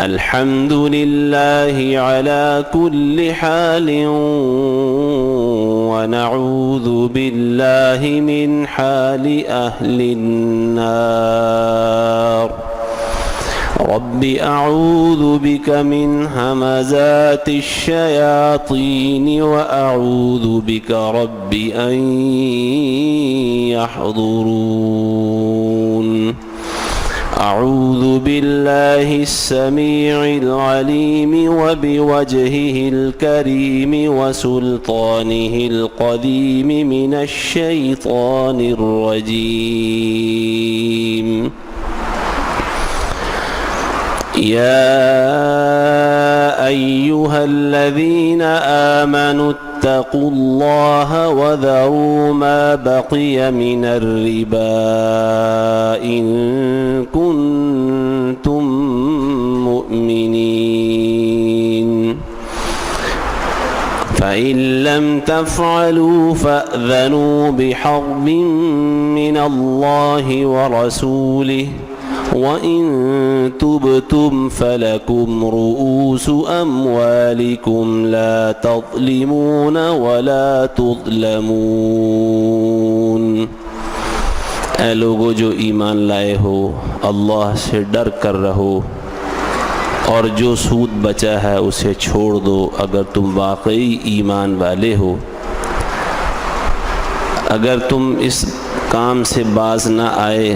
الحمد لله على كل حال ونعوذ بالله من حال أهل النار رب أعوذ بك من همزات الشياطين وأعوذ بك رب أن يحضرون أعوذ بالله السميع العليم وبوجهه الكريم وسلطانه القديم من الشيطان الرجيم يا أيها الذين آمنوا اتقوا الله وذروا ما بقي من الربا إن كنتم مؤمنين فإن لم تفعلوا فأذنوا بحرب من الله ورسوله وَإِن تُبْتُمْ فَلَكُمْ رُؤُوسُ أَمْوَالِكُمْ لَا تَظْلِمُونَ وَلَا تُظْلَمُونَ۔ اے لوگو جو ایمان لائے ہو، اللہ سے ڈر کر رہو اور جو سود بچا ہے اسے چھوڑ دو اگر تم واقعی ایمان والے ہو۔ اگر تم اس کام سے باز نہ آئے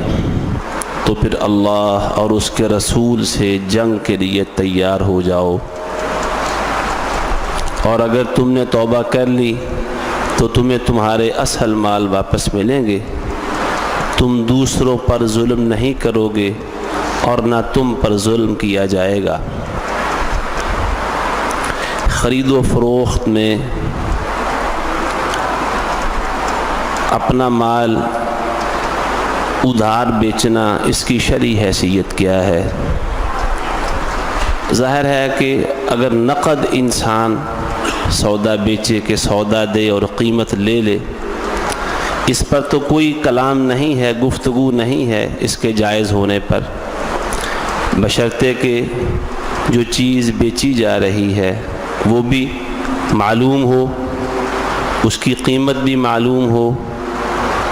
تو پھر اللہ اور اس کے رسول سے جنگ کے لیے تیار ہو جاؤ، اور اگر تم نے توبہ کر لی تو تمہیں تمہارے اصل مال واپس ملیں گے۔ تم دوسروں پر ظلم نہیں کرو گے اور نہ تم پر ظلم کیا جائے گا۔ خرید و فروخت میں اپنا مال ادھار بیچنا، اس کی شرعی حیثیت کیا ہے؟ ظاہر ہے کہ اگر نقد انسان سودا بیچے کہ سودا دے اور قیمت لے لے، اس پر تو کوئی کلام نہیں ہے، گفتگو نہیں ہے اس کے جائز ہونے پر، بشرطے کہ جو چیز بیچی جا رہی ہے وہ بھی معلوم ہو، اس کی قیمت بھی معلوم ہو،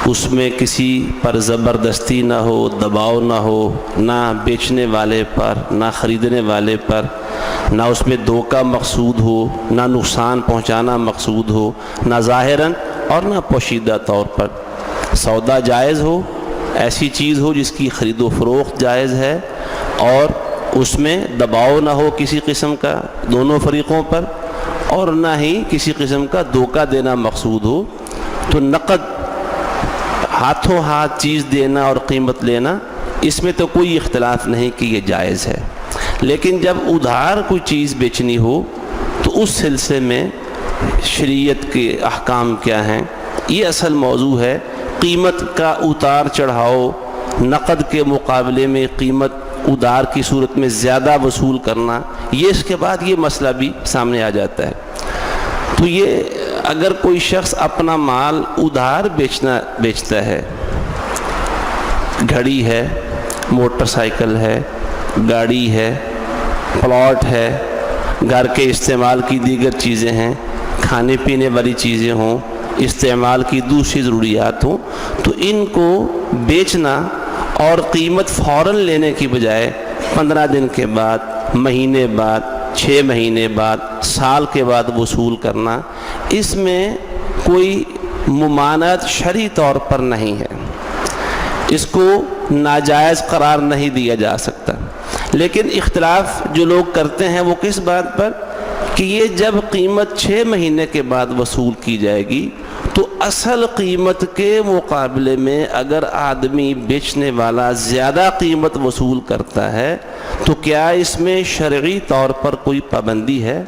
اس میں کسی پر زبردستی نہ ہو، دباؤ نہ ہو، نہ بیچنے والے پر نہ خریدنے والے پر، نہ اس میں دھوکہ مقصود ہو، نہ نقصان پہنچانا مقصود ہو، نہ ظاہراً اور نہ پوشیدہ طور پر۔ سودا جائز ہو، ایسی چیز ہو جس کی خرید و فروخت جائز ہے اور اس میں دباؤ نہ ہو کسی قسم کا دونوں فریقوں پر، اور نہ ہی کسی قسم کا دھوکہ دینا مقصود ہو، تو نقد ہاتھوں ہاتھ چیز دینا اور قیمت لینا، اس میں تو کوئی اختلاف نہیں کہ یہ جائز ہے۔ لیکن جب ادھار کوئی چیز بیچنی ہو تو اس سلسلے میں شریعت کے احکام کیا ہیں، یہ اصل موضوع ہے۔ قیمت کا اتار چڑھاؤ، نقد کے مقابلے میں قیمت ادھار کی صورت میں زیادہ وصول کرنا، یہ اس کے بعد یہ مسئلہ بھی سامنے آ جاتا ہے۔ تو یہ اگر کوئی شخص اپنا مال ادھار بیچتا ہے، گھڑی ہے، موٹر سائیکل ہے، گاڑی ہے، پلاٹ ہے، گھر کے استعمال کی دیگر چیزیں ہیں، کھانے پینے والی چیزیں ہوں، استعمال کی دوسری ضروریات ہوں، تو ان کو بیچنا اور قیمت فوراً لینے کی بجائے 15 دن کے بعد، مہینے بعد، 6 مہینے بعد، سال کے بعد وصول کرنا، اس میں کوئی ممانعت شرعی طور پر نہیں ہے، اس کو ناجائز قرار نہیں دیا جا سکتا۔ لیکن اختلاف جو لوگ کرتے ہیں وہ کس بات پر کہ یہ جب قیمت 6 مہینے کے بعد وصول کی جائے گی تو اصل قیمت کے مقابلے میں اگر آدمی بیچنے والا زیادہ قیمت وصول کرتا ہے تو کیا اس میں شرعی طور پر کوئی پابندی ہے؟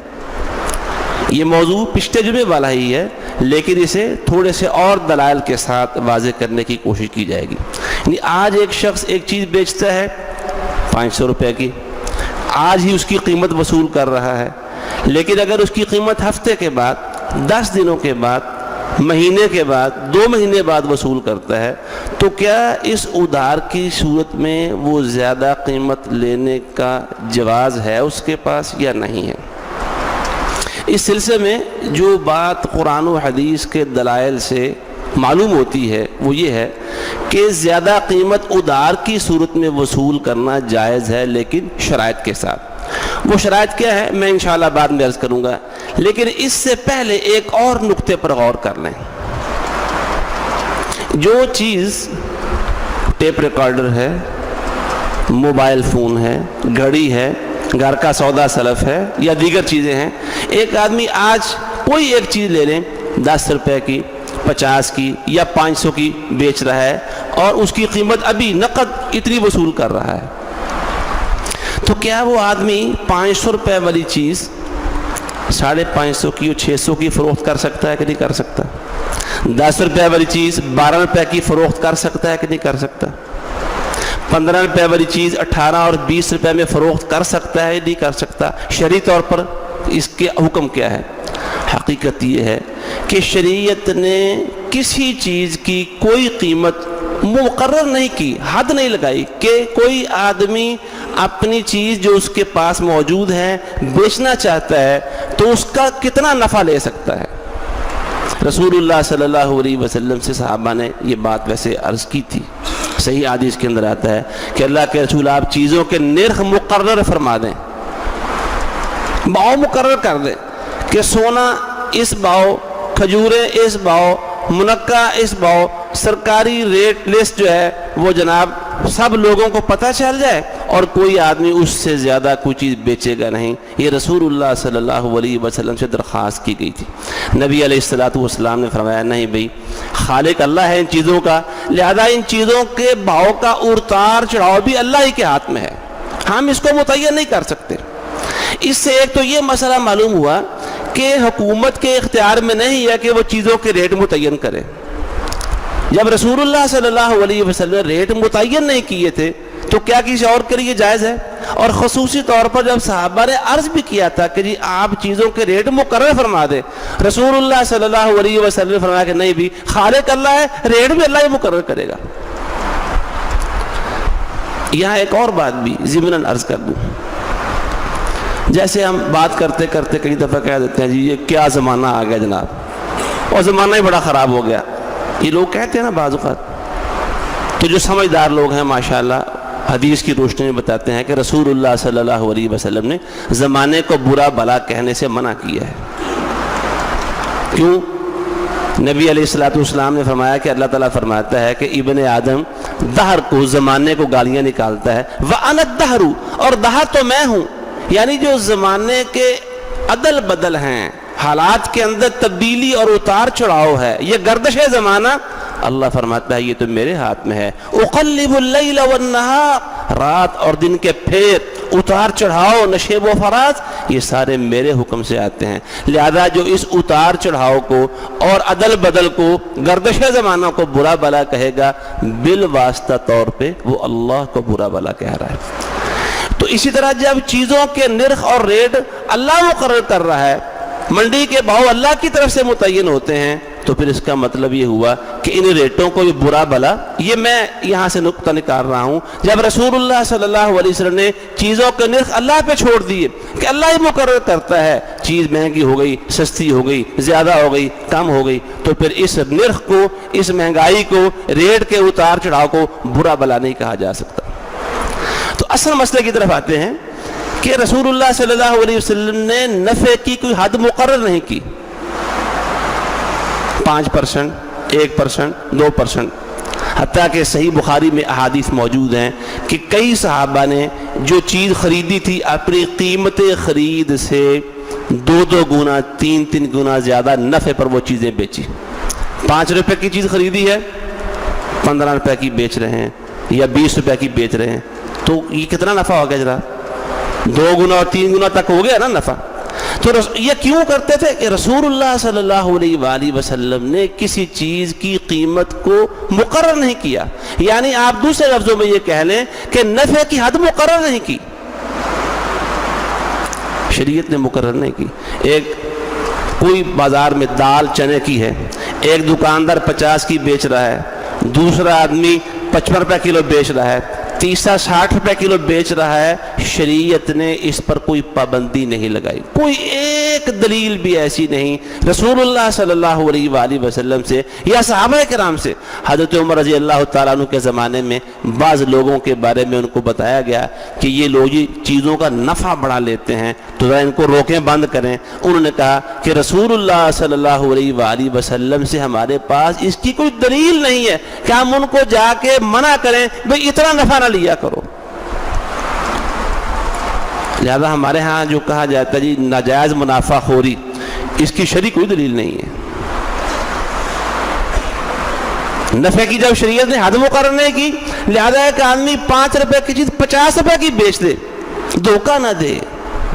یہ موضوع پچھلے جمعے والا ہی ہے، لیکن اسے تھوڑے سے اور دلائل کے ساتھ واضح کرنے کی کوشش کی جائے گی۔ یعنی آج ایک شخص ایک چیز بیچتا ہے 500 روپے کی، آج ہی اس کی قیمت وصول کر رہا ہے، لیکن اگر اس کی قیمت ہفتے کے بعد، 10 دنوں کے بعد مہینے کے بعد 2 مہینے بعد وصول کرتا ہے، تو کیا اس ادھار کی صورت میں وہ زیادہ قیمت لینے کا جواز ہے اس کے پاس یا نہیں ہے؟ اس سلسلے میں جو بات قرآن و حدیث کے دلائل سے معلوم ہوتی ہے وہ یہ ہے کہ زیادہ قیمت ادھار کی صورت میں وصول کرنا جائز ہے، لیکن شرائط کے ساتھ۔ وہ شرائط کیا ہے میں انشاءاللہ بعد میں عرض کروں گا، لیکن اس سے پہلے ایک اور نقطے پر غور کر لیں۔ جو چیز ٹیپ ریکارڈر ہے، موبائل فون ہے، گھڑی ہے، گھر کا سودا سلف ہے یا دیگر چیزیں ہیں، ایک آدمی آج کوئی ایک چیز لے لیں 10 روپے کی، 50 کی یا 500 کی بیچ رہا ہے اور اس کی قیمت ابھی نقد اتنی وصول کر رہا ہے، تو کیا وہ آدمی 500 روپے والی چیز 550 کی اور 600 کی فروخت کر سکتا ہے کہ نہیں کر سکتا؟ 10 روپے والی چیز 12 روپے کی فروخت کر سکتا ہے کہ نہیں کر سکتا؟ 15 روپے والی چیز 18 اور 20 روپے میں فروخت کر سکتا ہے نہیں کر سکتا؟ شرعی طور پر اس کے حکم کیا ہے؟ حقیقت یہ ہے کہ شریعت نے کسی چیز کی کوئی قیمت مقرر نہیں کی، حد نہیں لگائی کہ کوئی آدمی اپنی چیز جو اس کے پاس موجود ہے بیچنا چاہتا ہے تو اس کا کتنا نفع لے سکتا ہے۔ رسول اللہ صلی اللہ علیہ وسلم سے صحابہ نے یہ بات ویسے عرض کی تھی، صحیح حدیث کے اندر آتا ہے کہ اللہ کے رسول آپ چیزوں کے نرخ مقرر فرما دیں، باؤ مقرر کر دیں کہ سونا اس باؤ، کھجوریں اس باؤ، منقع اس باؤ، سرکاری ریٹ لسٹ جو ہے وہ جناب سب لوگوں کو پتہ چل جائے اور کوئی آدمی اس سے زیادہ کوئی چیز بیچے گا نہیں۔ یہ رسول اللہ صلی اللہ علیہ وسلم سے درخواست کی گئی تھی۔ نبی علیہ السلام نے فرمایا نہیں بھئی، خالق اللہ ہے ان چیزوں کا، لہذا ان چیزوں کے بھاؤ کا اتار چڑھاؤ بھی اللہ ہی کے ہاتھ میں ہے، ہم اس کو متعین نہیں کر سکتے۔ اس سے ایک تو یہ مسئلہ معلوم ہوا کہ حکومت کے اختیار میں نہیں ہے کہ وہ چیزوں کے ریٹ متعین کرے۔ جب رسول اللہ صلی اللہ علیہ وسلم ریٹ متعین نہیں کیے تھے تو کیا کسی اور کے لیے جائز ہے؟ اور خصوصی طور پر جب صحابہ نے عرض بھی کیا تھا کہ جی آپ چیزوں کے ریٹ مقرر فرما دیں، رسول اللہ صلی اللہ علیہ وسلم نے فرمایا کہ نہیں بھی، خالق اللہ ہے، ریٹ بھی اللہ ہی مقرر کرے گا۔ یہاں ایک اور بات بھی ضمناً عرض کر دوں، جیسے ہم بات کرتے کرتے کئی دفعہ کہہ دیتے ہیں جی یہ کیا زمانہ آ گیا جناب، اور زمانہ ہی بڑا خراب ہو گیا، یہ لوگ کہتے ہیں نا بعض اوقات۔ تو جو سمجھدار لوگ ہیں ماشاءاللہ حدیث کی روشنی میں بتاتے ہیں کہ رسول اللہ صلی اللہ علیہ وسلم نے زمانے کو برا بھلا کہنے سے منع کیا ہے۔ کیوں؟ نبی علیہ السلام نے فرمایا کہ اللہ تعالیٰ فرماتا ہے کہ ابن آدم دہر کو، زمانے کو گالیاں نکالتا ہے، وَأَنَا الدَّهْرُ، اور دہر تو میں ہوں، یعنی جو زمانے کے عدل بدل ہیں، حالات کے اندر تبدیلی اور اتار چڑھاؤ ہے، یہ گردش زمانہ، اللہ فرماتا ہے یہ تو میرے ہاتھ میں ہے۔ اقلب اللیل والنہار، رات اور دن کے پھیر، اتار چڑھاؤ، نشیب و فراز، یہ سارے میرے حکم سے آتے ہیں۔ لہذا جو اس اتار چڑھاؤ کو اور عدل بدل کو، گردش زمانہ کو برا بلا کہے گا، بالواسطہ طور پہ وہ اللہ کو برا بلا کہہ رہا ہے۔ تو اسی طرح جب چیزوں کے نرخ اور ریٹ اللہ مقرر کر رہا ہے، منڈی کے بھاؤ اللہ کی طرف سے متعین ہوتے ہیں، تو پھر اس کا مطلب یہ ہوا کہ ان ریٹوں کو بھی برا بلا، یہ میں یہاں سے نقطہ نکال رہا ہوں، جب رسول اللہ صلی اللہ علیہ وسلم نے چیزوں کے نرخ اللہ پہ چھوڑ دیے کہ اللہ ہی مقرر کرتا ہے، چیز مہنگی ہو گئی، سستی ہو گئی، زیادہ ہو گئی، کم ہو گئی، تو پھر اس نرخ کو، اس مہنگائی کو، ریٹ کے اتار چڑھاؤ کو برا بلا نہیں کہا جا سکتا۔ تو اصل مسئلے کی طرف آتے ہیں کہ رسول اللہ صلی اللہ علیہ وسلم نے نفع کی کوئی حد مقرر نہیں کی، 5%، 1%، 2%، حتیٰ کہ صحیح بخاری میں احادیث موجود ہیں کہ کئی صحابہ نے جو چیز خریدی تھی اپنی قیمت خرید سے 2 گنا 3 گنا زیادہ نفع پر وہ چیزیں بیچی۔ 5 روپے کی چیز خریدی ہے، 15 روپے کی بیچ رہے ہیں یا 20 روپے کی بیچ رہے ہیں، تو یہ کتنا نفع ہو گیا جناب؟ 2 گنا اور 3 گنا تک ہو گیا نا نفع۔ تو یہ کیوں کرتے تھے کہ رسول اللہ صلی اللہ علیہ وآلہ وسلم نے کسی چیز کی قیمت کو مقرر نہیں کیا، یعنی آپ دوسرے لفظوں میں یہ کہہ لیں کہ نفع کی حد مقرر نہیں کی، شریعت نے مقرر نہیں کی۔ ایک کوئی بازار میں دال چنے کی ہے، ایک دکاندار 50 کی بیچ رہا ہے، دوسرا آدمی 55 روپے کلو بیچ رہا ہے، تیسرا 60 روپے کلو بیچ رہا ہے، شریعت نے اس پر کوئی پابندی نہیں لگائی، کوئی ایک دلیل بھی ایسی نہیں رسول اللہ صلی اللہ علیہ وآلہ وسلم سے یا صحابہ کرام سے۔ حضرت عمر رضی اللہ تعالیٰ عنہ کے زمانے میں بعض لوگوں کے بارے میں ان کو بتایا گیا کہ یہ لوگ چیزوں کا نفع بڑھا لیتے ہیں تو ذرا ان کو روکیں، بند کریں۔ انہوں نے کہا کہ رسول اللہ صلی اللہ علیہ وآلہ وسلم سے ہمارے پاس اس کی کوئی دلیل نہیں ہے کہ ہم ان کو جا کے منع کریں بھئی اتنا نفع نہ لیا کرو۔ لہذا ہمارے ہاں جو کہا جاتا ہے جی ناجائز منافع خوری، اس کی شرعی کوئی دلیل نہیں ہے۔ نفع کی جب شریعت نے حد مقرر نہیں کی، لہذا ایک آدمی 5 روپے کی چیز 50 روپے کی بیچ دے، دھوکہ نہ دے،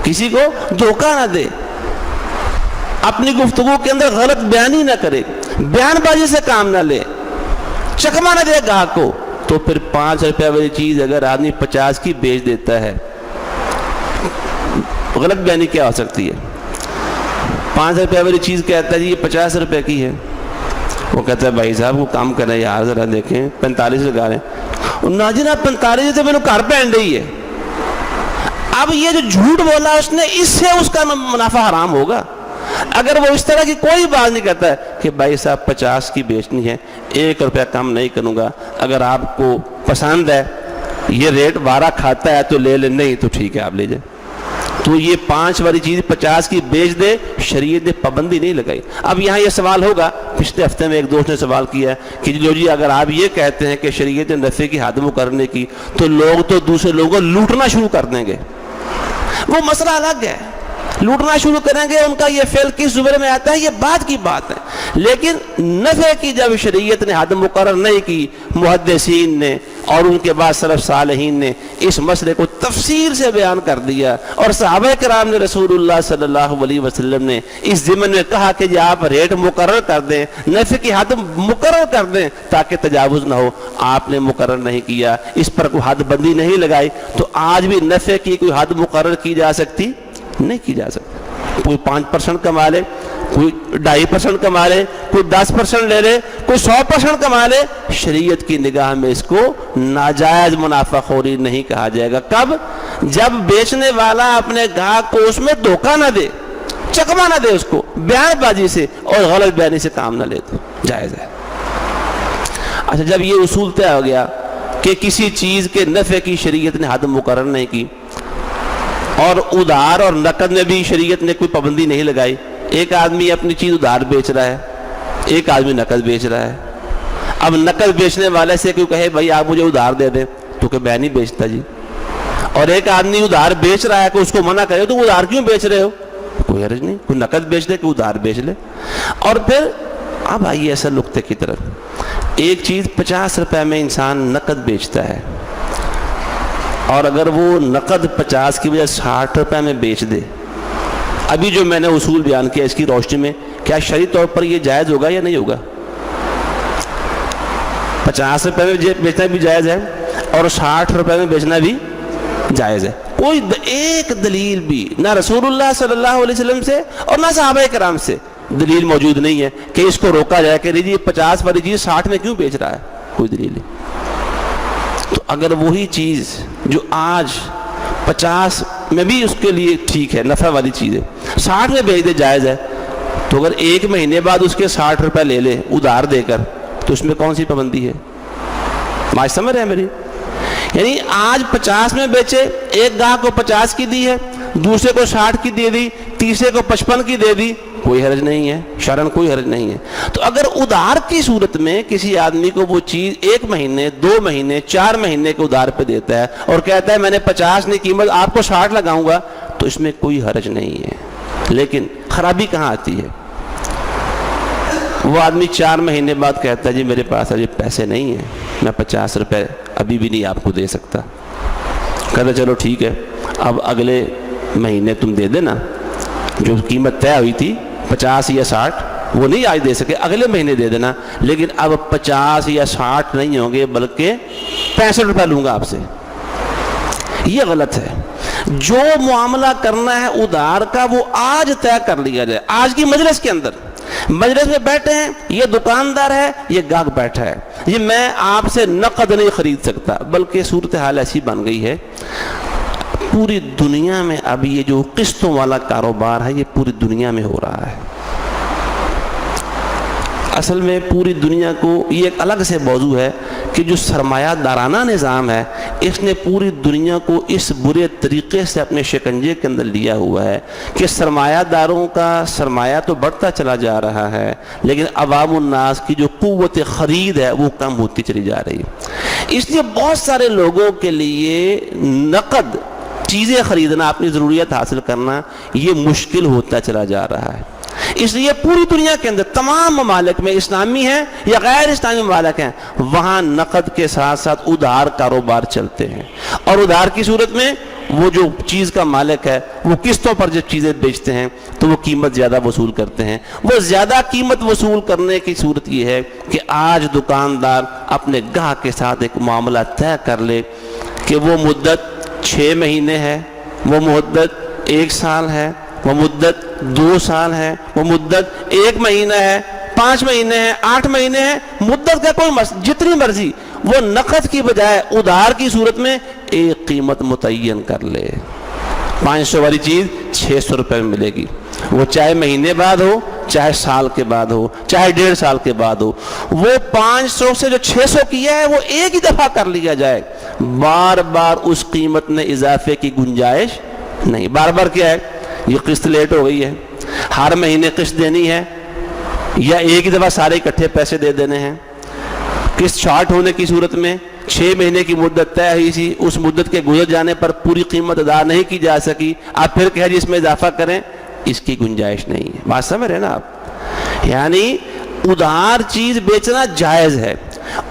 کسی کو دھوکہ نہ دے، اپنی گفتگو کے اندر غلط بیانی نہ کرے، بیان بازی سے کام نہ لے، چکما نہ دے گاہک کو۔ تو پھر 5 روپے والی چیز اگر آدمی 50 کی بیچ دیتا ہے، غلط بیانی کیا ہو سکتی ہے؟ 5 روپے والی چیز کہتا ہے جی یہ 50 روپے کی ہے، وہ کہتا ہے بھائی صاحب وہ کام کریں یار، ذرا دیکھیں 45 لگا رہے ہیں، ناجی نا 45 سے میں نے گھر پہ اینڈ رہی ہے۔ اب یہ جو جھوٹ بولا اس نے، اس سے اس کا منافع حرام ہوگا۔ اگر وہ اس طرح کی کوئی بات نہیں کرتا ہے کہ بھائی صاحب 50 کی بیچنی ہے، 1 روپیہ کم نہیں کروں گا، اگر آپ کو پسند ہے یہ ریٹ وارا کھاتا ہے تو لے لیں، نہیں تو ٹھیک ہے آپ لے جائیں، تو یہ 5 والی چیز 50 کی بیچ دے، شریعت نے پابندی نہیں لگائی۔ اب یہاں یہ سوال ہوگا، پچھلے ہفتے میں ایک دوست نے سوال کیا ہے کہ جو جی اگر آپ یہ کہتے ہیں کہ شریعت نے نفع کی حد مقرر کی تو لوگ تو دوسرے لوگوں کو لوٹنا شروع کر دیں گے۔ وہ مسئلہ الگ ہے، لوٹنا شروع کریں گے، ان کا یہ فعل کس زمرے میں آتا ہے یہ بعد کی بات ہے، لیکن نفع کی جب شریعت نے حد مقرر نہیں کی، محدثین نے اور ان کے بعد سلف صالحین نے اس مسئلے کو تفصیل سے بیان کر دیا، اور صحابہ کرام نے رسول اللہ صلی اللہ علیہ وسلم نے اس ضمن میں کہا کہ جی آپ ریٹ مقرر کر دیں، نفع کی حد مقرر کر دیں تاکہ تجاوز نہ ہو۔ آپ نے مقرر نہیں کیا، اس پر کوئی حد بندی نہیں لگائی، تو آج بھی نفع کی کوئی حد مقرر کی جا سکتی نہیں کی جا سکتی۔ کوئی 5% کما لے، کوئی 2.5% کما لے، کوئی 10% لے لے، کوئی 100% کما لے، شریعت کی نگاہ میں اس کو ناجائز منافع خوری نہیں کہا جائے گا۔ کب؟ جب بیچنے والا اپنے گاہک کو اس میں دھوکہ نہ دے، چکما نہ دے، اس کو بیان بازی سے اور غلط بیانی سے کام نہ لے، تو جائز ہے۔ اچھا، جب یہ اصول طے ہو گیا کہ کسی چیز کے نفع کی شریعت نے حد مقرر نہیں کی، اور ادھار اور نقد میں بھی شریعت نے کوئی پابندی نہیں لگائی، ایک آدمی اپنی چیز ادھار بیچ رہا ہے، ایک آدمی نقد بیچ رہا ہے۔ اب نقد بیچنے والے سے کوئی کہے بھائی آپ مجھے ادھار دے دیں، تو کہ میں نہیں بیچتا جی، اور ایک آدمی ادھار بیچ رہا ہے کہ اس کو منع کرے تو ادھار کیوں بیچ رہے ہو، کوئی حرج نہیں، کوئی نقد بیچ دے، کوئی ادھار بیچ لے۔ اور پھر اب آئیے اصل نقطے کی طرف، ایک چیز 50 روپے میں انسان نقد بیچتا ہے، اور اگر وہ نقد 50 کی وجہ 60 روپے میں بیچ دے، ابھی جو میں نے اصول بیان کیا اس کی روشنی میں کیا شرعی طور پر یہ جائز ہوگا یا نہیں ہوگا؟ 50 روپے میں بیچنا بھی جائز ہے اور 60 روپے میں بیچنا بھی جائز ہے۔ کوئی ایک دلیل بھی نہ رسول اللہ صلی اللہ علیہ وسلم سے اور نہ صحابہ کرام سے دلیل موجود نہیں ہے کہ اس کو روکا جائے کہ یہ 50 والی چیز 60 میں کیوں بیچ رہا ہے، کوئی دلیل نہیں۔ تو اگر وہی چیز جو آج 50 میں بھی اس کے لیے ٹھیک ہے، نفع والی چیز ہے، 60 میں بیچ دے جائز ہے، تو اگر 1 مہینے بعد اس کے 60 روپے لے لے ادھار دے کر، تو اس میں کون سی پابندی ہے؟ بات سمجھ رہے ہیں میری؟ یعنی آج 50 میں بیچے، ایک گاہک کو 50 کی دی ہے، دوسرے کو 60 کی دے دی، تیسرے کو 55 کی دے دی، کوئی حرج نہیں ہے، شرعاً کوئی حرج نہیں ہے۔ تو اگر ادھار کی صورت میں کسی آدمی کو وہ چیز 1 مہینے 2 مہینے 4 مہینے کے ادھار پہ دیتا ہے اور کہتا ہے میں نے 50 نہیں قیمت آپ کو 60 لگاؤں گا، تو اس میں کوئی حرج نہیں ہے۔ لیکن خرابی کہاں آتی ہے؟ وہ آدمی 4 مہینے بعد کہتا ہے جی میرے پاس ابھی پیسے نہیں ہیں، میں 50 روپے ابھی بھی نہیں آپ کو دے سکتا۔ کہتا چلو ٹھیک ہے، اب اگلے مہینے تم دے دینا، جو قیمت طے ہوئی تھی 50 یا 60 وہ نہیں آج دے سکے، اگلے مہینے دے دینا، لیکن اب 50 یا 60 نہیں ہوں گے بلکہ 65 روپے لوں گا آپ سے۔ یہ غلط ہے۔ جو معاملہ کرنا ہے ادھار کا وہ آج طے کر لیا جائے، آج کی مجلس کے اندر مجلس میں بیٹھے ہیں، یہ دکاندار ہے، یہ گاہک بیٹھا ہے، یہ میں آپ سے نقد نہیں خرید سکتا، بلکہ صورتحال ایسی بن گئی ہے پوری دنیا میں اب یہ جو قسطوں والا کاروبار ہے یہ پوری دنیا میں ہو رہا ہے۔ اصل میں پوری دنیا کو یہ ایک الگ سے موضوع ہے کہ جو سرمایہ دارانہ نظام ہے اس نے پوری دنیا کو اس برے طریقے سے اپنے شکنجے کے اندر لیا ہوا ہے کہ سرمایہ داروں کا سرمایہ تو بڑھتا چلا جا رہا ہے، لیکن عوام الناس کی جو قوت خرید ہے وہ کم ہوتی چلی جا رہی ہے۔ اس لیے بہت سارے لوگوں کے لیے نقد چیزیں خریدنا، اپنی ضروریات حاصل کرنا یہ مشکل ہوتا چلا جا رہا ہے۔ اس لیے پوری دنیا کے اندر تمام ممالک میں، اسلامی ہیں یا غیر اسلامی ممالک ہیں، وہاں نقد کے ساتھ ساتھ ادھار کاروبار چلتے ہیں، اور ادھار کی صورت میں وہ جو چیز کا مالک ہے وہ قسطوں پر جب چیزیں بیچتے ہیں تو وہ قیمت زیادہ وصول کرتے ہیں۔ وہ زیادہ قیمت وصول کرنے کی صورت یہ ہے کہ آج دکاندار اپنے گاہک کے ساتھ ایک معاملہ طے کر لے کہ وہ مدت 6 مہینے ہے، وہ مدت 1 سال ہے، وہ مدت 2 سال ہے، وہ مدت 1 مہینہ ہے، 5 مہینے ہیں، 8 مہینے ہیں، مدت کا کوئی جتنی مرضی وہ نقد کی بجائے ادھار کی صورت میں ایک قیمت متعین کر لے۔ 500 والی چیز 600 روپے میں ملے گی، وہ چاہے مہینے بعد ہو، چاہے سال کے بعد ہو، چاہے 1.5 سال کے بعد ہو، وہ 500 سے جو 600 کیا ہے وہ ایک ہی دفعہ کر لیا جائے، بار بار اس قیمت میں اضافے کی گنجائش نہیں۔ بار بار کیا ہے، یہ قسط لیٹ ہو گئی ہے، ہر مہینے قسط دینی ہے، یا ایک ہی دفعہ سارے اکٹھے پیسے دے دینے ہیں۔ قسط شارٹ ہونے کی صورت میں 6 مہینے کی مدت طے ہوئی تھی، اس مدت کے گزر جانے پر پوری قیمت ادا نہیں کی جا سکی، آپ پھر کہہ جی اس میں اضافہ کریں، اس کی گنجائش نہیں ہے۔ بات سمجھ رہے ہیں نا آپ؟ یعنی ادھار چیز بیچنا جائز ہے،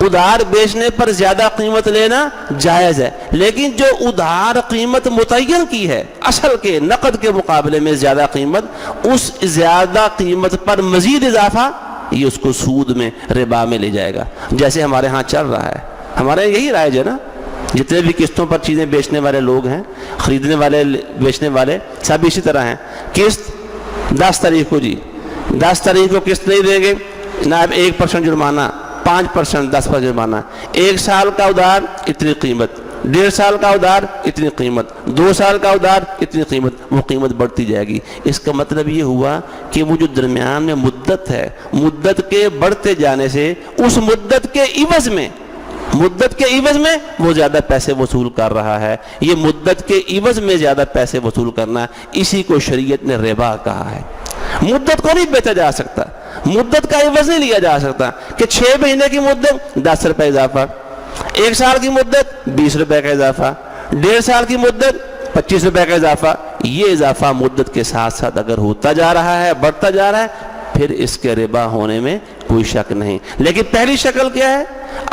ادھار بیچنے پر زیادہ قیمت لینا جائز ہے، لیکن جو ادھار قیمت متعین کی ہے اصل کے نقد کے مقابلے میں زیادہ قیمت، اس زیادہ قیمت پر مزید اضافہ یہ اس کو سود میں، ربا میں لے جائے گا، جیسے ہمارے ہاں چل رہا ہے۔ ہمارے یہی رائج ہے نا، جتنے بھی قسطوں پر چیزیں بیچنے والے لوگ ہیں، خریدنے والے بیچنے والے سب اسی طرح ہیں۔ قسط 10 تاریخ کو، جی 10 تاریخ کو قسط نہیں دیں گے جناب 1% جرمانہ، 5% 10% جرمانہ، 1 سال کا ادھار اتنی قیمت، 1.5 سال کا ادھار اتنی قیمت، 2 سال کا ادھار اتنی قیمت، وہ قیمت بڑھتی جائے گی۔ اس کا مطلب یہ ہوا کہ وہ جو درمیان میں مدت ہے، مدت کے بڑھتے جانے سے اس مدت کے عوض میں وہ زیادہ پیسے وصول کر رہا ہے۔ یہ مدت کے عوض میں زیادہ پیسے وصول کرنا، اسی کو شریعت نے ربا کہا ہے۔ مدت کو نہیں بیچا جا سکتا، مدت کا عوض نہیں لیا جا سکتا کہ 6 مہینے کی مدت 10 روپے اضافہ، 1 سال کی مدت 20 روپے کا اضافہ، 1.5 سال کی مدت 25 روپے کا اضافہ۔ یہ اضافہ مدت کے ساتھ ساتھ اگر ہوتا جا رہا ہے، بڑھتا جا رہا ہے، پھر اس کے ربا ہونے میں کوئی شک نہیں۔ لیکن پہلی شکل کیا ہے،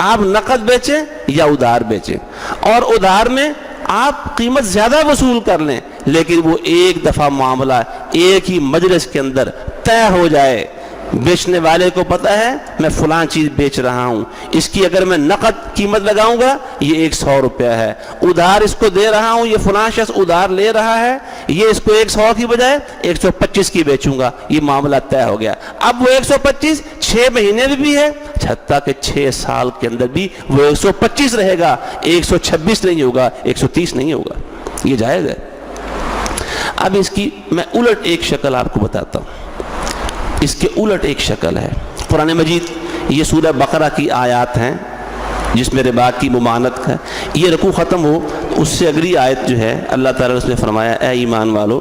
آپ نقد بیچیں یا ادھار بیچیں، اور ادھار میں آپ قیمت زیادہ وصول کر لیں، لیکن وہ ایک دفعہ معاملہ ایک ہی مجلس کے اندر طے ہو جائے، بیچنے والے کو پتہ ہے میں فلاں چیز بیچ رہا ہوں، اس کی اگر میں نقد قیمت لگاؤں گا یہ 100 روپیہ ہے، ادھار اس کو دے رہا ہوں، یہ فلاں شخص ادھار لے رہا ہے، یہ اس کو 100 کی بجائے 125 کی بیچوں گا، یہ معاملہ طے ہو گیا۔ اب وہ 125 6 مہینے میں بھی ہے، حتیٰ کہ 6 سال کے اندر بھی وہ 125 رہے گا، 126 نہیں ہوگا، 130 نہیں ہوگا، یہ جائز ہے۔ اب اس کی میں الٹ ایک شکل آپ کو بتاتا ہوں، اس کے الٹ ایک شکل ہے۔ قرآن مجید یہ سورہ بقرہ کی آیات ہیں جس میں ربا کی ممانعت ہے۔ یہ رکوع ختم ہو اس سے اگلی آیت جو ہے اللہ تعالیٰ نے اس میں فرمایا، اے ایمان والو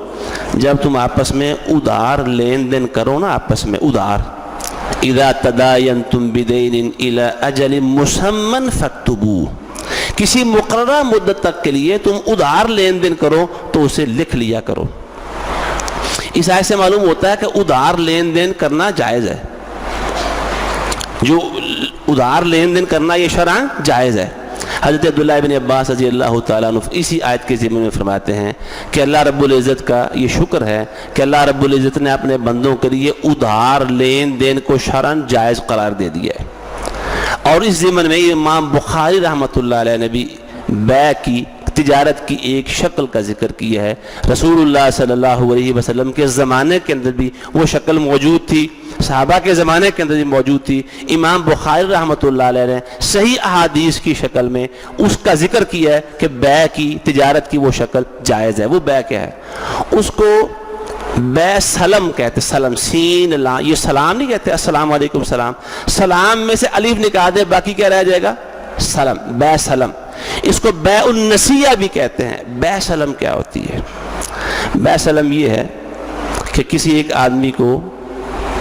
جب تم آپس میں ادھار لین دین کرو نا، آپس میں ادھار، اذا تداینتم بدین الی اجل مسمى فاکتبوہ، کسی مقررہ مدت تک کے لیے تم ادھار لین دین کرو تو اسے لکھ لیا کرو۔ اس آیت سے معلوم ہوتا ہے کہ ادھار لین دین کرنا جائز ہے، جو ادھار لین دین کرنا یہ شرعاً جائز ہے۔ حضرت عبداللہ بن عباس رضی اللہ تعالیٰ عنہ اسی آیت کے ضمن میں فرماتے ہیں کہ اللہ رب العزت کا یہ شکر ہے کہ اللہ رب العزت نے اپنے بندوں کے لیے ادھار لین دین کو شرعاً جائز قرار دے دیا ہے۔ اور اس ضمن میں امام بخاری رحمۃ اللہ علیہ نے بھی بیع کی تجارت کی ایک شکل کا ذکر کیا ہے۔ رسول اللہ صلی اللہ علیہ وسلم کے زمانے کے اندر بھی وہ شکل موجود تھی، صحابہ کے زمانے کے اندر بھی موجود تھی۔ امام بخاری رحمۃ اللہ علیہ نے صحیح احادیث کی شکل میں اس کا ذکر کیا ہے کہ بیع کی، تجارت کی وہ شکل جائز ہے۔ وہ بیع کیا ہے؟ اس کو بیع سلم کہتے، سلم سین لا، یہ سلام نہیں کہتے السلام علیکم سلام، سلام میں سے الف نکال دے باقی کیا رہ جائے گا؟ سلم، بیع سلم۔ اس کو بیع النسیہ بھی کہتے ہیں۔ بیع سلم کیا ہوتی ہے؟ بیع سلم یہ ہے کہ کسی ایک آدمی کو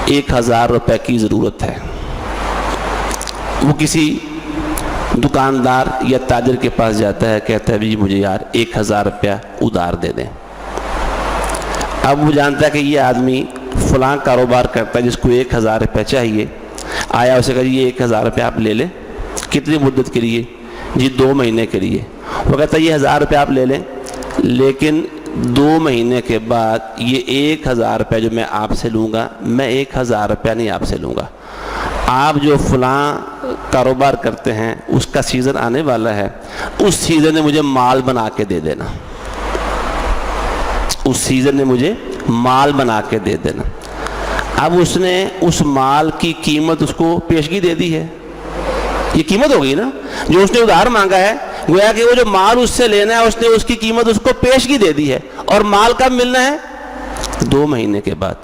1000 روپے کی ضرورت ہے، وہ کسی دکاندار یا تاجر کے پاس جاتا ہے، کہتا ہے بھی مجھے یار 1000 روپیہ ادھار دے دیں۔ اب وہ جانتا ہے کہ یہ آدمی فلاں کاروبار کرتا ہے جس کو 1000 روپے چاہیے، آیا اسے کہا یہ 1000 روپے آپ لے لیں۔ کتنی مدت کے لیے؟ جی 2 مہینے کے لیے۔ وہ کہتا ہے یہ 1000 روپے آپ لے لیں، لیکن 2 مہینے کے بعد یہ 1000 روپے جو میں آپ سے لوں گا، میں 1000 روپے نہیں آپ سے لوں گا، آپ جو فلاں کاروبار کرتے ہیں اس کا سیزن آنے والا ہے، اس سیزن میں مجھے مال بنا کے دے دینا، اس سیزن میں مجھے مال بنا کے دے دینا۔ اب اس نے اس مال کی قیمت اس کو پیشگی دے دی ہے، یہ قیمت ہو گئی نا جو اس نے ادھار مانگا ہے، گویا کہ وہ جو مال اس سے لینا ہے اس نے اس کی قیمت اس کو پیشگی دے دی ہے، اور مال کب ملنا ہے؟ 2 مہینے کے بعد،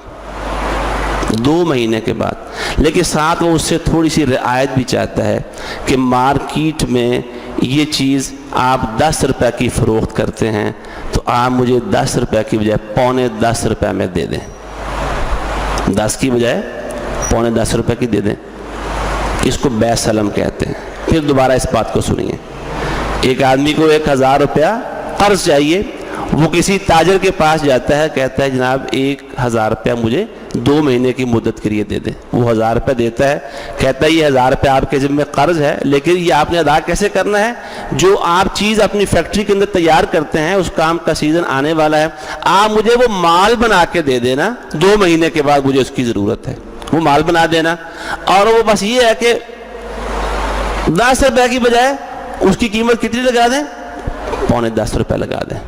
2 مہینے کے بعد۔ لیکن ساتھ وہ اس سے تھوڑی سی رعایت بھی چاہتا ہے کہ مارکیٹ میں یہ چیز آپ 10 روپے کی فروخت کرتے ہیں تو آپ مجھے 10 روپے کی بجائے 10.25 روپے میں دے دیں، 10 کی بجائے 10.25 روپے کی دے دیں۔ اس کو بیع سلم کہتے ہیں۔ پھر دوبارہ اس بات کو سنیے، ایک آدمی کو 1000 روپیہ قرض چاہیے، وہ کسی تاجر کے پاس جاتا ہے، کہتا ہے جناب 1000 روپیہ مجھے 2 مہینے کی مدت کے لیے دے دیں۔ وہ 1000 روپیہ دیتا ہے، کہتا ہے یہ 1000 روپیہ آپ کے ذمہ قرض ہے، لیکن یہ آپ نے ادا کیسے کرنا ہے؟ جو آپ چیز اپنی فیکٹری کے اندر تیار کرتے ہیں اس کام کا سیزن آنے والا ہے، آپ مجھے وہ مال بنا کے دے دینا، 2 مہینے کے بعد مجھے اس کی ضرورت ہے، وہ مال بنا دینا۔ اور وہ بس یہ ہے کہ 10 روپے کی بجائے اس کی قیمت کتنی لگا دیں؟ 10.25 روپے لگا دیں۔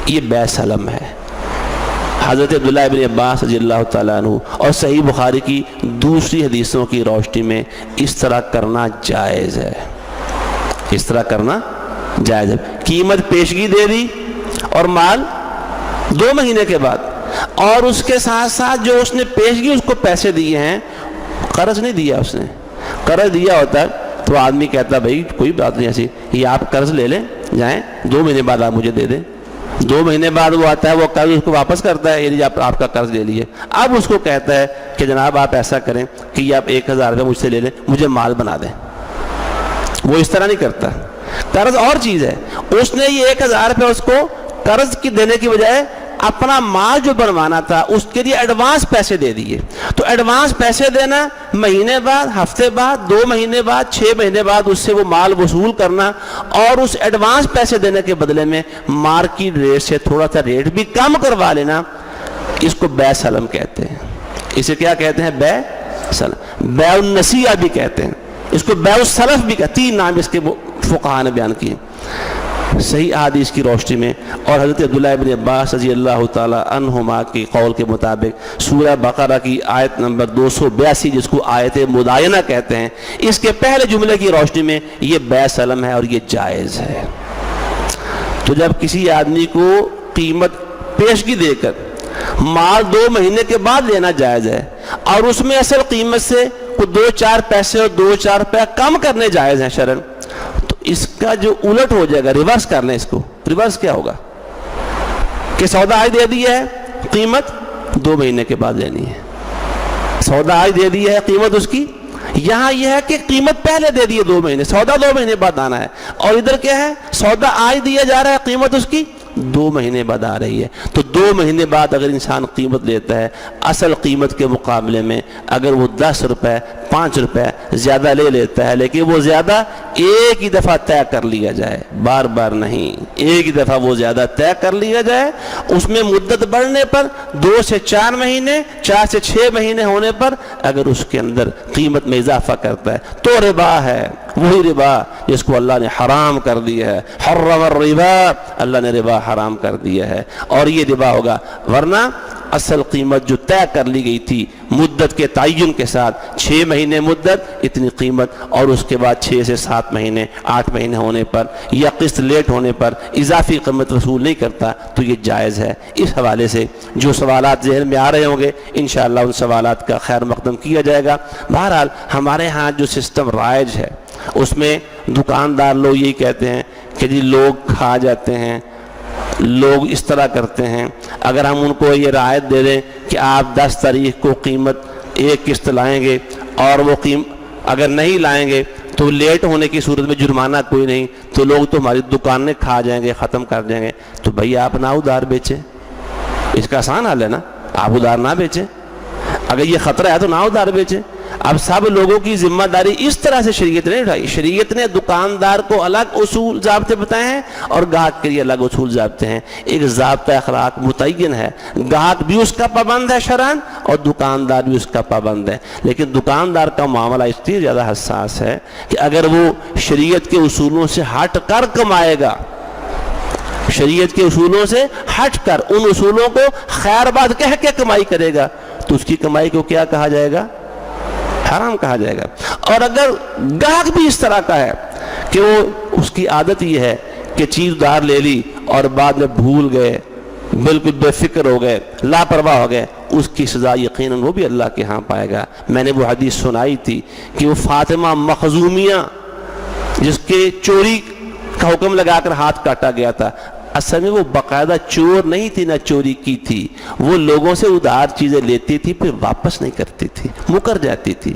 یہ بیع سلم ہے۔ حضرت عبداللہ ابن عباس رضی اللہ تعالیٰ عنہ اور صحیح بخاری کی دوسری حدیثوں کی روشنی میں اس طرح کرنا جائز ہے، اس طرح کرنا جائز ہے۔ قیمت پیشگی دے دی اور مال 2 مہینے کے بعد، اور اس کے ساتھ ساتھ جو اس نے پیشگی اس کو پیسے دیے ہیں، قرض نہیں دیا اس نے۔ قرض دیا ہوتا ہے تو آدمی کہتا بھائی کوئی بات نہیں ایسی، یہ آپ قرض لے لیں جائیں، 2 مہینے بعد آپ مجھے دے دیں۔ 2 مہینے بعد وہ آتا ہے، وہ قرض اس کو واپس کرتا ہے، یعنی آپ کا قرض لے لیے۔ اب اس کو کہتا ہے کہ جناب آپ ایسا کریں کہ یہ آپ 1000 روپے مجھ سے لے لیں، مجھے مال بنا دیں۔ وہ اس طرح نہیں کرتا۔ قرض اور چیز ہے، اس نے یہ 1000 روپے اس کو قرض کی دینے کی بجائے اپنا مال جو بنوانا تھا اس کے لیے ایڈوانس پیسے دے دیے۔ تو ایڈوانس پیسے دینا، مہینے بعد، ہفتے بعد، 2 مہینے بعد، 6 مہینے بعد اس سے وہ مال وصول کرنا، اور اس ایڈوانس پیسے دینے کے بدلے میں مارکیٹ ریٹ سے تھوڑا سا ریٹ بھی کم کروا لینا، اس کو بیع سلم کہتے ہیں۔ اسے کیا کہتے ہیں؟ بیع سلم۔ بیع النسیہ بھی کہتے ہیں، اس کو بیع السلف بھی کہتے ہیں۔ 3 نام اس کے فقہاء نے بیان کیے صحیح احادیث کی روشنی میں۔ اور حضرت عبداللہ ابن عباس رضی اللہ تعالی عنہما کی قول کے مطابق سورہ بقرہ کی آیت نمبر 282 جس کو آیت مدائنہ کہتے ہیں، اس کے پہلے جملے کی روشنی میں یہ بیع سلم ہے اور یہ جائز ہے۔ تو جب کسی آدمی کو قیمت پیشگی دے کر مال 2 مہینے کے بعد لینا جائز ہے، اور اس میں اصل قیمت سے کوئی 2-4 پیسے اور 2-4 روپے کم کرنے جائز ہیں شرعاً، اس کا جو الٹ ہو جائے گا، ریورس کر لیں اس کو، ریورس کیا ہوگا کہ سودا آج دے دی ہے، قیمت 2 مہینے کے بعد لینی ہے۔ سودا آج دے دی ہے، قیمت اس کی، یہاں یہ ہے کہ قیمت پہلے دے دی ہے 2 مہینے، سودا 2 مہینے بعد آنا ہے، اور ادھر کیا ہے؟ سودا آج دیا جا رہا ہے، قیمت اس کی 2 مہینے بعد آ رہی ہے۔ تو 2 مہینے بعد اگر انسان قیمت لیتا ہے، اصل قیمت کے مقابلے میں اگر وہ 10 روپے 5 روپے زیادہ لے لیتا ہے، لیکن وہ زیادہ ایک ہی دفعہ طے کر لیا جائے، بار بار نہیں، ایک ہی دفعہ وہ زیادہ طے کر لیا جائے، اس میں مدت بڑھنے پر 2 سے 4 مہینے، 4 سے 6 مہینے ہونے پر اگر اس کے اندر قیمت میں اضافہ کرتا ہے تو ربا ہے، وہی ربا جس کو اللہ نے حرام کر دیا ہے، حرم الربا، اللہ نے ربا حرام کر دیا ہے، اور یہ ربا ہوگا۔ ورنہ اصل قیمت جو طے کر لی گئی تھی مدت کے تعین کے ساتھ، 6 مہینے مدت اتنی قیمت، اور اس کے بعد 6 سے 7 مہینے 8 مہینے ہونے پر یا قسط لیٹ ہونے پر اضافی قیمت وصول نہیں کرتا تو یہ جائز ہے۔ اس حوالے سے جو سوالات ذہن میں آ رہے ہوں گے انشاءاللہ ان سوالات کا خیر مقدم کیا جائے گا۔ بہرحال ہمارے ہاں جو سسٹم رائج ہے اس میں دکاندار لوگ یہی کہتے ہیں کہ جی لوگ کھا جاتے ہیں، لوگ اس طرح کرتے ہیں، اگر ہم ان کو یہ رعایت دے دیں کہ آپ 10 تاریخ کو قیمت ایک قسط لائیں گے اور وہ اگر نہیں لائیں گے تو لیٹ ہونے کی صورت میں جرمانہ کوئی نہیں، تو لوگ تو ہماری دکانیں کھا جائیں گے، ختم کر دیں گے، تو بھئی آپ نہ ادھار بیچیں۔ اس کا آسان حل ہے نا، آپ ادھار نہ بیچیں، اگر یہ خطرہ ہے تو نہ ادھار بیچیں۔ اب سب لوگوں کی ذمہ داری اس طرح سے شریعت نے اٹھائی، شریعت نے دکاندار کو الگ اصول ضابطے بتائے ہیں اور گاہک کے لیے الگ اصول ضابطے ہیں۔ ایک ضابطہ اخلاق متعین ہے، گاہک بھی اس کا پابند ہے شرعاً اور دکاندار بھی اس کا پابند ہے، لیکن دکاندار کا معاملہ اس لیے زیادہ حساس ہے کہ اگر وہ شریعت کے اصولوں سے ہٹ کر کمائے گا، شریعت کے اصولوں سے ہٹ کر ان اصولوں کو خیر بات کہہ کے کمائی کرے گا تو اس کی کمائی کو کیا کہا جائے گا؟ حرام کہا جائے گا۔ اور اگر گاہک بھی اس طرح کا ہے کہ وہ اس کی عادت یہ ہے کہ چیز ادھار لے لی اور بعد میں بھول گئے، بالکل بے فکر ہو گئے، لاپرواہ ہو گئے، اس کی سزا یقیناً وہ بھی اللہ کے ہاں پائے گا۔ میں نے وہ حدیث سنائی تھی کہ وہ فاطمہ مخزومیہ جس کے چوری کا حکم لگا کر ہاتھ کاٹا گیا تھا، اصل میں وہ باقاعدہ چور نہیں تھی، نہ چوری کی تھی، وہ لوگوں سے ادھار چیزیں لیتی تھی پھر واپس نہیں کرتی تھی، مکر جاتی تھی،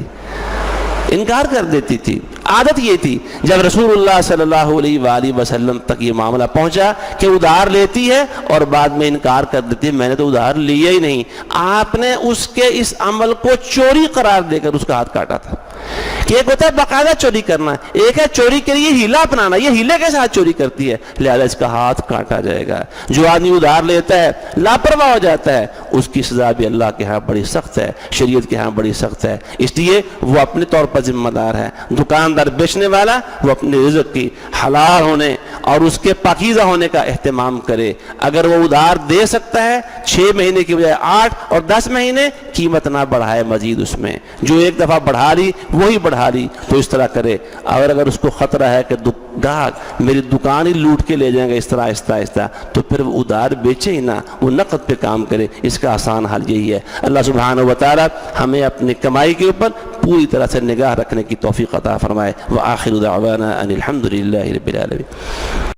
انکار کر دیتی تھی۔ عادت یہ تھی۔ جب رسول اللہ صلی اللہ علیہ وآلہ وسلم تک یہ معاملہ پہنچا کہ ادھار لیتی ہے اور بعد میں انکار کر دیتی ہے، میں نے تو ادھار لیا ہی نہیں، آپ نے اس کے اس عمل کو چوری قرار دے کر اس کا ہاتھ کاٹا تھا۔ کہ ایک ہوتا ہے باقاعدہ چوری کرنا، ایک ہے چوری کے لیے ہیلا اپنانا، یہ ہیلے کے ساتھ چوری کرتی ہے، لہذا اس کا ہاتھ کاٹا جائے گا۔ جو آدمی ادھار لیتا ہے، لاپرواہ ہو جاتا ہے، اس کی سزا بھی اللہ کے ہاں بڑی سخت ہے، شریعت کے ہاں بڑی سخت ہے، اس لیے وہ اپنے طور پر ذمہ دار ہے۔ دکاندار بیچنے والا وہ اپنے رزق کی حلال ہونے اور اس کے پاکیزہ ہونے کا اہتمام کرے۔ اگر وہ ادھار دے سکتا ہے 6 مہینے کی بجائے 8 اور 10 مہینے، قیمت نہ بڑھائے مزید، اس میں جو ایک دفعہ بڑھا لی وہی بڑھا لی تو اس طرح کرے۔ اور اگر اس کو خطرہ ہے کہ گاہک میری دکان ہی لوٹ کے لے جائیں گے اس طرح آہستہ آہستہ، تو پھر وہ ادھار بیچے ہی نہ، وہ نقد پہ کام کرے۔ اس کا آسان حل یہی ہے۔ اللہ سبحانہ و تعالی ہمیں اپنی کمائی کے اوپر پوری طرح سے نگاہ رکھنے کی توفیق عطا فرمائے۔ وآخر دعوانا ان الحمد للہ رب العالمین۔